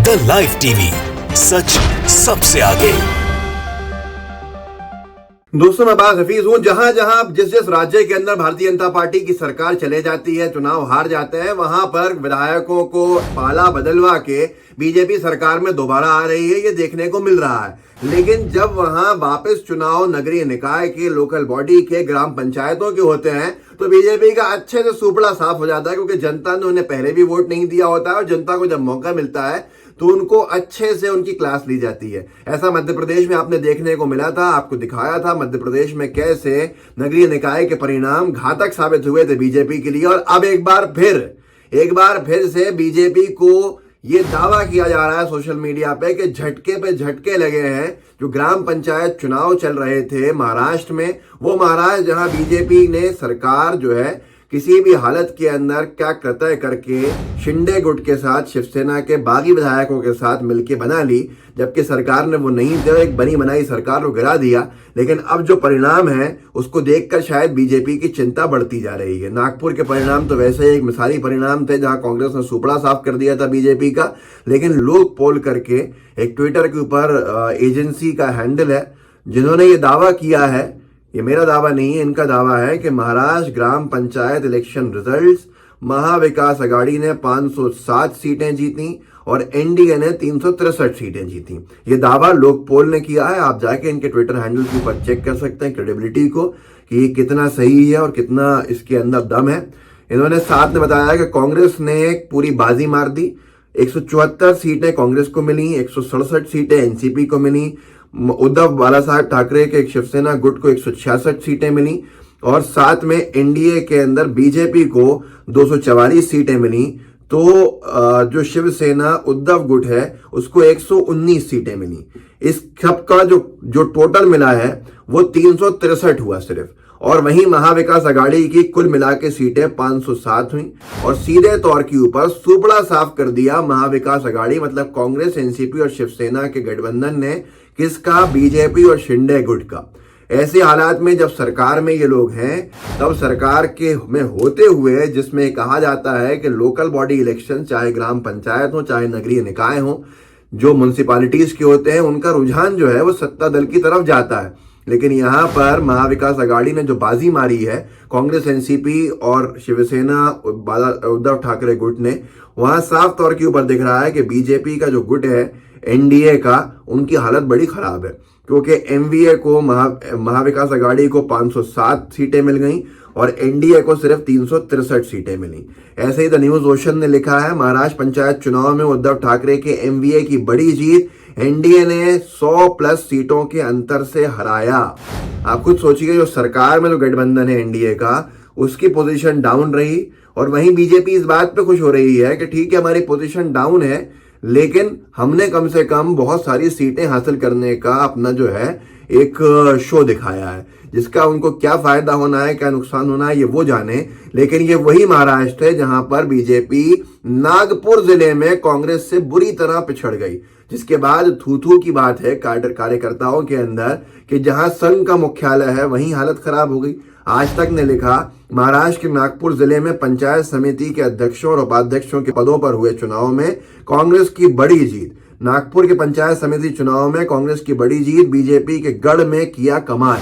The live TV, सच सबसे आगे। दोस्तों, मैं अब्बास हफीज हूं। जहां जहां जिस जिस राज्य के अंदर भारतीय जनता पार्टी की सरकार चले जाती है, चुनाव हार जाते हैं, वहां पर विधायकों को पाला बदलवा के बीजेपी सरकार में दोबारा आ रही है, ये देखने को मिल रहा है। लेकिन जब वहां वापस चुनाव नगरीय निकाय के, लोकल बॉडी के, ग्राम पंचायतों के होते हैं तो बीजेपी का अच्छे से सुपड़ा साफ हो जाता है, क्योंकि जनता ने उन्हें पहले भी वोट नहीं दिया होता है और जनता को जब मौका मिलता है तो उनको अच्छे से उनकी क्लास ली जाती है। ऐसा मध्य प्रदेश में आपने देखने को मिला था, आपको दिखाया था मध्य प्रदेश में कैसे नगरीय निकाय के परिणाम घातक साबित हुए थे बीजेपी के लिए। और अब एक बार फिर से बीजेपी को ये दावा किया जा रहा है सोशल मीडिया पे कि झटके पे झटके लगे हैं। जो ग्राम पंचायत चुनाव चल रहे थे महाराष्ट्र में, वो महाराष्ट्र जहां बीजेपी ने सरकार जो है किसी भी हालत के अंदर क्या कृत्य करके शिंदे गुट के साथ, शिवसेना के बागी विधायकों के साथ मिलकर बना ली, जबकि सरकार ने वो नहीं दिया, एक बनी बनाई सरकार को गिरा दिया। लेकिन अब जो परिणाम है उसको देखकर शायद बीजेपी की चिंता बढ़ती जा रही है। नागपुर के परिणाम तो वैसे एक मिसाली परिणाम थे, जहां कांग्रेस ने सुपड़ा साफ कर दिया था बीजेपी का। लेकिन लोग पोल करके, एक ट्विटर के ऊपर एजेंसी का हैंडल है जिन्होंने ये दावा किया है, ये मेरा दावा नहीं है, इनका दावा है कि महाराष्ट्र ग्राम पंचायत इलेक्शन रिजल्ट्स, महाविकास आघाड़ी ने 507 सीटें जीती और एनडीए ने 363 सीटें जीती। ये दावा लोक पोल ने किया है। आप जाके इनके ट्विटर हैंडल के ऊपर चेक कर सकते हैं क्रेडिबिलिटी को कि ये कितना सही है और कितना इसके अंदर दम है। इन्होंने साथ में बताया कि कांग्रेस ने एक पूरी बाजी मार दी। 174 सीटें कांग्रेस को मिली, 167 सीटें एनसीपी को मिली। उद्धव बाला साहब ठाकरे के एक शिवसेना गुट को 166 सीटें मिली और साथ में एनडीए के अंदर बीजेपी को 244 सीटें मिली। तो जो शिवसेना उद्धव गुट है उसको 119 सीटें मिली। इस सब का जो टोटल मिला है वो 363 हुआ सिर्फ। और वहीं महाविकास आघाड़ी की कुल मिला के सीटें 507 हुई और सीधे तौर के ऊपर सुपड़ा साफ कर दिया महाविकास आघाड़ी, मतलब कांग्रेस, एनसीपी और शिवसेना के गठबंधन ने। किसका? बीजेपी और शिंदे गुट का। ऐसे हालात में जब सरकार में ये लोग हैं, तब सरकार के में होते हुए जिसमें कहा जाता है कि लोकल बॉडी इलेक्शन, चाहे ग्राम पंचायत हो चाहे नगरीय निकाय हो, जो म्युनिसिपैलिटीज के होते हैं, उनका रुझान जो है वो सत्ता दल की तरफ जाता है। लेकिन यहाँ पर महाविकास आघाड़ी ने जो बाजी मारी है, कांग्रेस, एनसीपी और शिवसेना उद्धव ठाकरे गुट ने, वहां साफ तौर के ऊपर दिख रहा है कि बीजेपी का जो गुट है एनडीए का, उनकी हालत बड़ी खराब है। क्योंकि एमवीए को, महाविकास आघाड़ी को 507 सीटें मिल गई और एनडीए को सिर्फ 363 सीटें मिली। ऐसे ही द न्यूज ओशन ने लिखा है, महाराष्ट्र पंचायत चुनाव में उद्धव ठाकरे के एमवीए की बड़ी जीत, एनडीए ने 100 प्लस सीटों के अंतर से हराया। आप खुद सोचिए, जो सरकार में जो गठबंधन है एनडीए का, उसकी पोजीशन डाउन रही और वहीं बीजेपी इस बात पे खुश हो रही है कि ठीक है, हमारी पोजीशन डाउन है लेकिन हमने कम से कम बहुत सारी सीटें हासिल करने का अपना जो है एक शो दिखाया है। जिसका उनको क्या फायदा होना है, क्या नुकसान होना है, ये वो जाने। लेकिन ये वही महाराष्ट्र है जहां पर बीजेपी नागपुर जिले में कांग्रेस से बुरी तरह पिछड़ गई, जिसके बाद थू की बात है कार्यकर्ताओं के अंदर कि जहां संघ का मुख्यालय है वहीं हालत खराब हो गई। आज तक ने लिखा, महाराष्ट्र के नागपुर जिले में पंचायत समिति के अध्यक्षों और उपाध्यक्षों के पदों पर हुए चुनाव में कांग्रेस की बड़ी जीत। नागपुर के पंचायत समिति चुनाव में कांग्रेस की बड़ी जीत, बीजेपी के गढ़ में किया कमाल।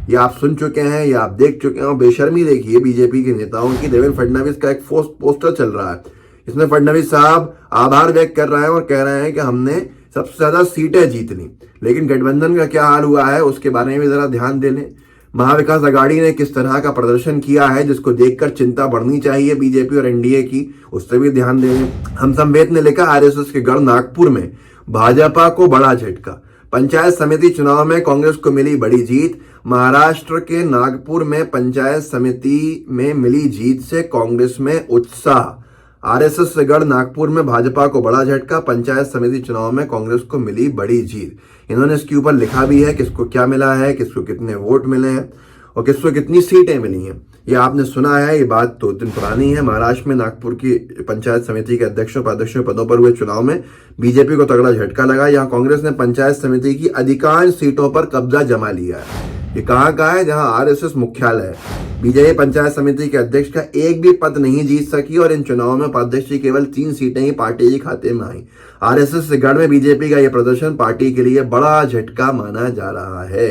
ये आप सुन चुके हैं, ये आप देख चुके हैं। बेशर्मी देखिए बीजेपी के नेताओं की। देवेंद्र फडणवीस का एक पोस्टर चल रहा है, इसमें फडणवीस साहब आभार व्यक्त कर रहे हैं और कह रहे हैं कि हमने सबसे ज्यादा सीटें जीत ली। लेकिन गठबंधन का क्या हाल हुआ है उसके बारे में भी जरा ध्यान दे लें। महाविकास आघाड़ी ने किस तरह का प्रदर्शन किया है, जिसको देखकर चिंता बढ़नी चाहिए बीजेपी और एनडीए की, उस पर भी ध्यान दें। हम संवेद ने लिखा, आरएसएस के गढ़ नागपुर में भाजपा को बड़ा झटका। पंचायत समिति चुनाव में कांग्रेस को मिली बड़ी जीत। महाराष्ट्र के नागपुर में पंचायत समिति में मिली जीत से कांग्रेस में उत्साह। आरएसएस से गढ़ नागपुर में भाजपा को बड़ा झटका। पंचायत समिति चुनाव में कांग्रेस को मिली बड़ी जीत। इन्होंने इसके ऊपर लिखा भी है किसको क्या मिला है, किसको कितने वोट मिले हैं और किसको कितनी सीटें मिली हैं। ये आपने सुना है, ये बात 2 दिन पुरानी है। महाराष्ट्र में नागपुर की पंचायत समिति के अध्यक्षों उपाध्यक्षों पदों पर हुए चुनाव में बीजेपी को तगड़ा झटका लगा। यहाँ कांग्रेस ने पंचायत समिति की अधिकांश सीटों पर कब्जा जमा लिया है। ये कहाँ का है? जहां आरएसएस मुख्यालय है। बीजेपी पंचायत समिति के अध्यक्ष का एक भी पद नहीं जीत सकी और इन चुनावों में उपाध्यक्ष की केवल 3 सीटें ही पार्टी के खाते में आई। आरएसएस से गढ़ में बीजेपी का यह प्रदर्शन पार्टी के लिए बड़ा झटका माना जा रहा है।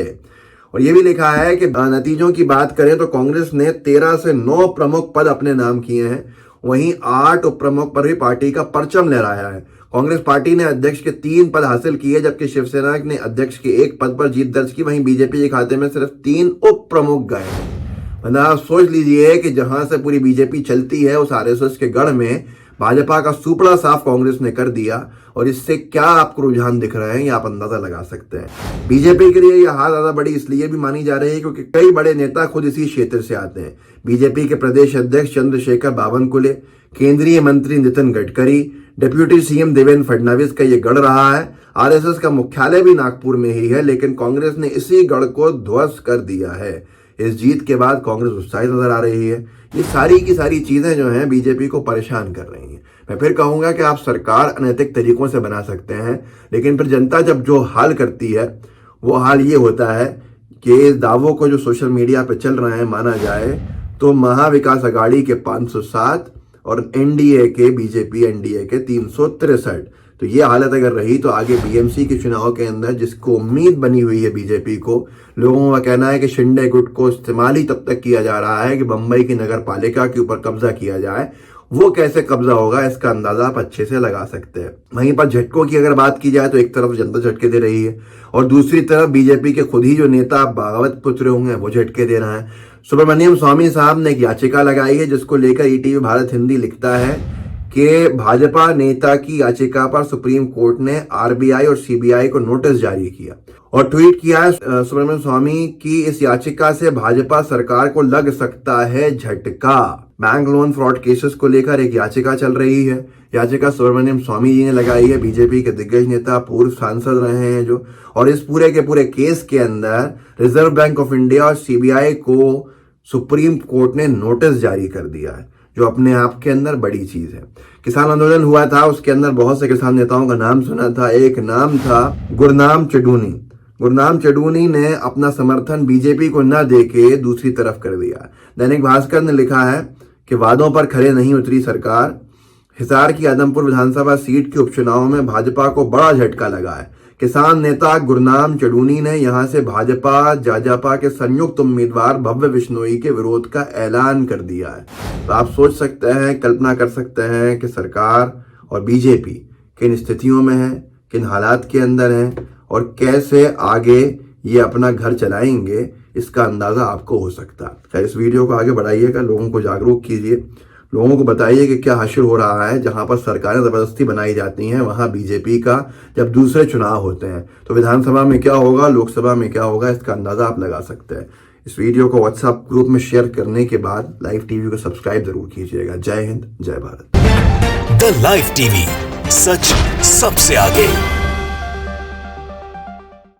और ये भी लिखा है कि नतीजों की बात करें तो कांग्रेस ने 13 से 9 प्रमुख पद अपने नाम किए हैं, वहीं 8 उप प्रमुख पर भी पार्टी का परचम लहराया है। कांग्रेस पार्टी ने अध्यक्ष के 3 पद हासिल किए, जबकि शिवसेना ने अध्यक्ष के 1 पद पर जीत दर्ज की। वहीं बीजेपी के खाते में सिर्फ 3 उप प्रमुख गए हैं। मतलब आप सोच लीजिए कि जहां से पूरी बीजेपी चलती है उस आरएसएस के गढ़ में भाजपा का सुपड़ा साफ कांग्रेस ने कर दिया। और इससे क्या आपको रुझान दिख रहे हैं ये आप अंदाजा लगा सकते हैं। बीजेपी के लिए यह हार ज्यादा बड़ी इसलिए भी मानी जा रही है क्योंकि कई बड़े नेता खुद इसी क्षेत्र से आते हैं। बीजेपी के प्रदेश अध्यक्ष चंद्रशेखर बावनकुले, केंद्रीय मंत्री नितिन गडकरी, डिप्यूटी सीएम देवेंद्र फडणवीस का ये गढ़ रहा है। आरएसएस का मुख्यालय भी नागपुर में ही है, लेकिन कांग्रेस ने इसी गढ़ को ध्वस्त कर दिया है। इस जीत के बाद कांग्रेस उत्साहित नजर आ रही है। ये सारी की सारी चीजें जो हैं बीजेपी को परेशान कर रही हैं। मैं फिर कहूंगा कि आप सरकार अनैतिक तरीकों से बना सकते हैं, लेकिन फिर जनता जब जो हाल करती है वो हाल ये होता है कि इस दावों को जो सोशल मीडिया पे चल रहे हैं माना जाए तो महाविकास अघाड़ी के 507 और एनडीए के बीजेपी एनडीए के 363। तो ये हालत अगर रही तो आगे बीएमसी के चुनाव के अंदर जिसको उम्मीद बनी हुई है बीजेपी को, लोगों का कहना है कि शिंदे गुट को इस्तेमाल ही तब तक किया जा रहा है कि बंबई की नगर पालिका के ऊपर कब्जा किया जाए। वो कैसे कब्जा होगा इसका अंदाजा आप अच्छे से लगा सकते हैं। वहीं पर झटकों की अगर बात की जाए तो एक तरफ जनता झटके दे रही है और दूसरी तरफ बीजेपी के खुद ही जो नेता भागवत पुत्र होंगे वो झटके दे रहा है। सुब्रमण्यम स्वामी साहब ने एक याचिका लगाई है जिसको लेकर ईटीवी भारत हिंदी लिखता है कि भाजपा नेता की याचिका पर सुप्रीम कोर्ट ने आरबीआई और सीबीआई को नोटिस जारी किया और ट्वीट किया है सुब्रमण्यम स्वामी की इस याचिका से भाजपा सरकार को लग सकता है झटका। बैंक लोन फ्रॉड केसेस को लेकर एक याचिका चल रही है। याचिका सुब्रमण्यम स्वामी जी ने लगाई है, बीजेपी के दिग्गज नेता, पूर्व सांसद रहे हैं जो। और इस पूरे के पूरे केस के अंदर रिजर्व बैंक ऑफ इंडिया और सीबीआई को सुप्रीम कोर्ट ने नोटिस जारी कर दिया है, जो अपने आप के अंदर बड़ी चीज है। किसान आंदोलन हुआ था, उसके अंदर बहुत से किसान नेताओं का नाम सुना था। एक नाम था गुरनाम चडूनी। गुरनाम चडूनी ने अपना समर्थन बीजेपी को न देके दूसरी तरफ कर दिया। दैनिक भास्कर ने लिखा है कि वादों पर खरे नहीं उतरी सरकार। हिसार की आदमपुर विधानसभा सीट के उपचुनाव में भाजपा को बड़ा झटका लगा है। किसान नेता गुरनाम चडूनी ने यहां से भाजपा जाजापा के संयुक्त उम्मीदवार भव्य बिश्नोई के विरोध का ऐलान कर दिया है। तो आप सोच सकते हैं, कल्पना कर सकते हैं कि सरकार और बीजेपी किन स्थितियों में है, किन हालात के अंदर है और कैसे आगे ये अपना घर चलाएंगे, इसका अंदाजा आपको हो सकता है। इस वीडियो को आगे बढ़ाइएगा, लोगों को जागरूक कीजिए, लोगों को बताइए कि क्या हासिल हो रहा है। जहां पर सरकारें जबरदस्ती बनाई जाती हैं वहां बीजेपी का जब दूसरे चुनाव होते हैं तो विधानसभा में क्या होगा, लोकसभा में क्या होगा, इसका अंदाजा आप लगा सकते हैं। इस वीडियो को व्हाट्सएप ग्रुप में शेयर करने के बाद लाइव टीवी को सब्सक्राइब जरूर कीजिएगा। जय हिंद, जय भारत। द लाइव टीवी, सच सबसे आगे।